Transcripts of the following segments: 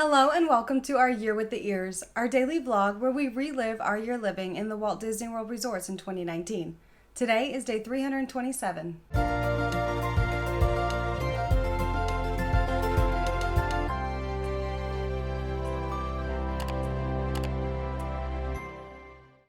Hello and welcome to our Year with the Ears, our daily vlog where we relive our year living in the Walt Disney World resorts in 2019. Today is day 327.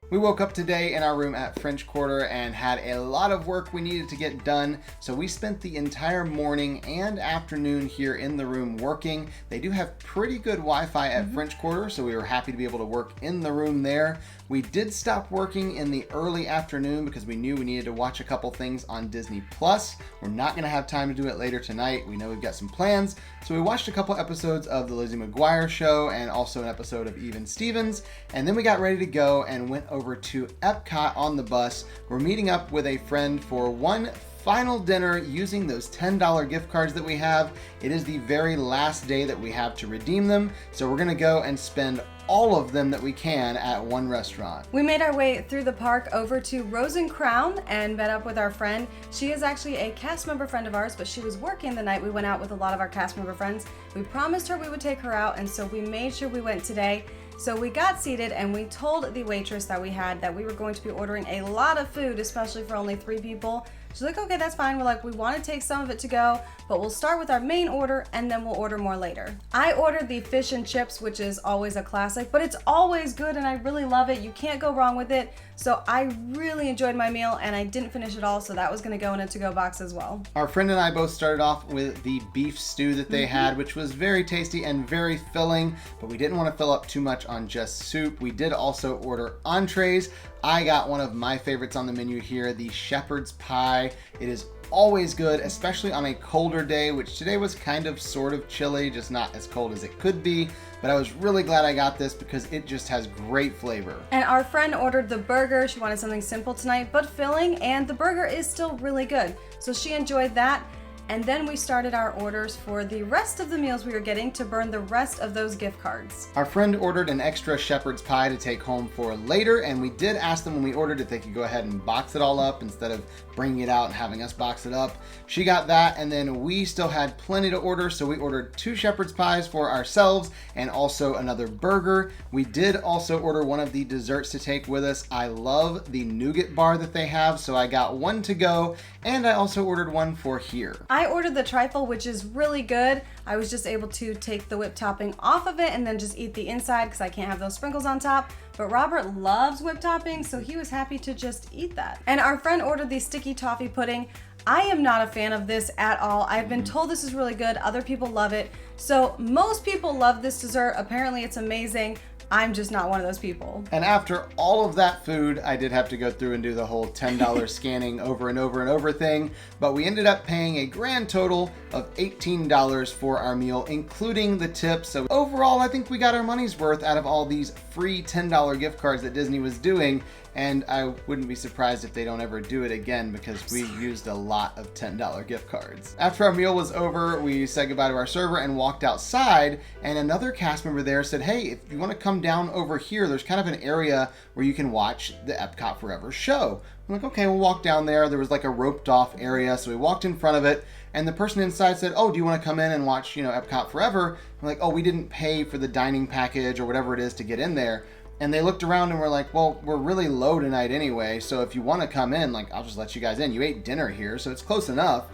We woke up today in our room at French Quarter and had a lot of work we needed to get done, so we spent the entire morning and afternoon here in the room working. They do have pretty good Wi-Fi at French Quarter, so we were happy to be able to work in the room there. We did stop working in the early afternoon because we knew we needed to watch a couple things on Disney Plus. We're not going to have time to do it later tonight. We know we've got some plans, so we watched a couple episodes of the Lizzie McGuire Show and also an episode of Even Stevens, and then we got ready to go and went over to Epcot on the bus. We're meeting up with a friend for one final dinner using those $10 gift cards that we have. It is the very last day that we have to redeem them, so we're gonna go and spend all of them that we can at one restaurant. We made our way through the park over to Rose and Crown and met up with our friend. She is actually a cast member friend of ours, but she was working the night we went out with a lot of our cast member friends. We promised her we would take her out, and so we made sure we went today. So we got seated and we told the waitress that we had that we were going to be ordering a lot of food, especially for only 3 people. She's like, okay, that's fine. We're like, we want to take some of it to go, but we'll start with our main order and then we'll order more later. I ordered the fish and chips, which is always a classic, but it's always good and I really love it. You can't go wrong with it. So I really enjoyed my meal and I didn't finish it all, so that was going to go in a to-go box as well. Our friend and I both started off with the beef stew that they had, which was very tasty and very filling, but we didn't want to fill up too much on just soup. We did also order entrees. I got one of my favorites on the menu here, the shepherd's pie. It is always good, especially on a colder day, which today was kind of sort of chilly, just not as cold as it could be. But I was really glad I got this because it just has great flavor. And our friend ordered the burger. She wanted something simple tonight, but filling, and the burger is still really good. So she enjoyed that. And then we started our orders for the rest of the meals we were getting to burn the rest of those gift cards. Our friend ordered an extra shepherd's pie to take home for later, and we did ask them when we ordered if they could go ahead and box it all up instead of bringing it out and having us box it up. She got that, and then we still had plenty to order, so we ordered 2 shepherd's pies for ourselves and also another burger. We did also order one of the desserts to take with us. I love the nougat bar that they have, so I got one to go, and I also ordered one for here. I ordered the trifle, which is really good. I was just able to take the whipped topping off of it and then just eat the inside because I can't have those sprinkles on top. But Robert loves whipped topping, so he was happy to just eat that. And our friend ordered the sticky toffee pudding. I am not a fan of this at all. I've been told this is really good. Other people love it. So most people love this dessert. Apparently it's amazing. I'm just not one of those people. And after all of that food, I did have to go through and do the whole $10 scanning over and over and over thing, but we ended up paying a grand total of $18 for our meal, including the tip. So overall, I think we got our money's worth out of all these free $10 gift cards that Disney was doing. And I wouldn't be surprised if they don't ever do it again because we used a lot of $10 gift cards. After our meal was over, we said goodbye to our server and walked outside, and another cast member there said, hey, if you want to come down over here, there's kind of an area where you can watch the Epcot Forever show. I'm like, okay, we'll walk down there. There was like a roped off area, so we walked in front of it, and the person inside said, oh, do you want to come in and watch, Epcot Forever? I'm like, oh, we didn't pay for the dining package or whatever it is to get in there. And they looked around and were like, well, we're really low tonight anyway, so if you want to come in, like, I'll just let you guys in. You ate dinner here, so it's close enough.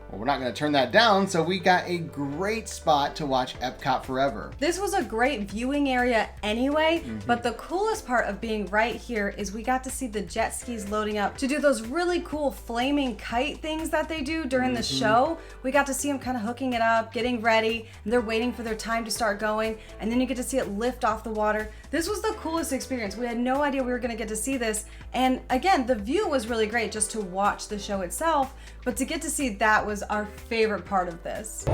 Well, we're not going to turn that down, so we got a great spot to watch Epcot Forever. This was a great viewing area anyway, but the coolest part of being right here is we got to see the jet skis loading up to do those really cool flaming kite things that they do during the show. We got to see them kind of hooking it up, getting ready, and they're waiting for their time to start going, and then you get to see it lift off the water. This was the coolest experience. We had no idea we were going to get to see this, and again, the view was really great just to watch the show itself, but to get to see that was our favorite part of this.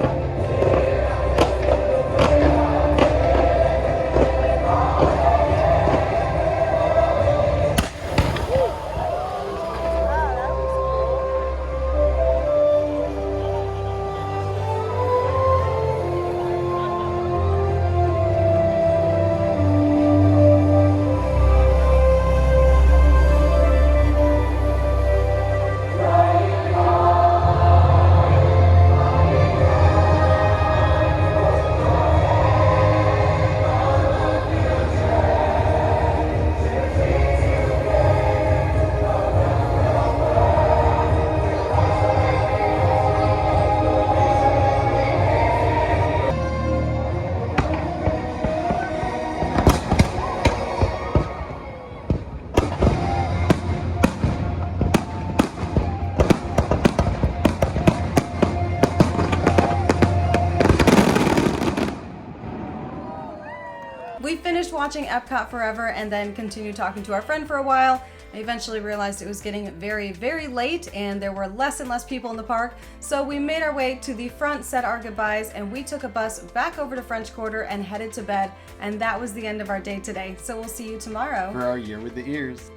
finished watching Epcot Forever and then continued talking to our friend for a while. I eventually realized it was getting very, very late and there were less and less people in the park. So we made our way to the front, said our goodbyes, and we took a bus back over to French Quarter and headed to bed. And that was the end of our day today. So we'll see you tomorrow For our Year with the Ears.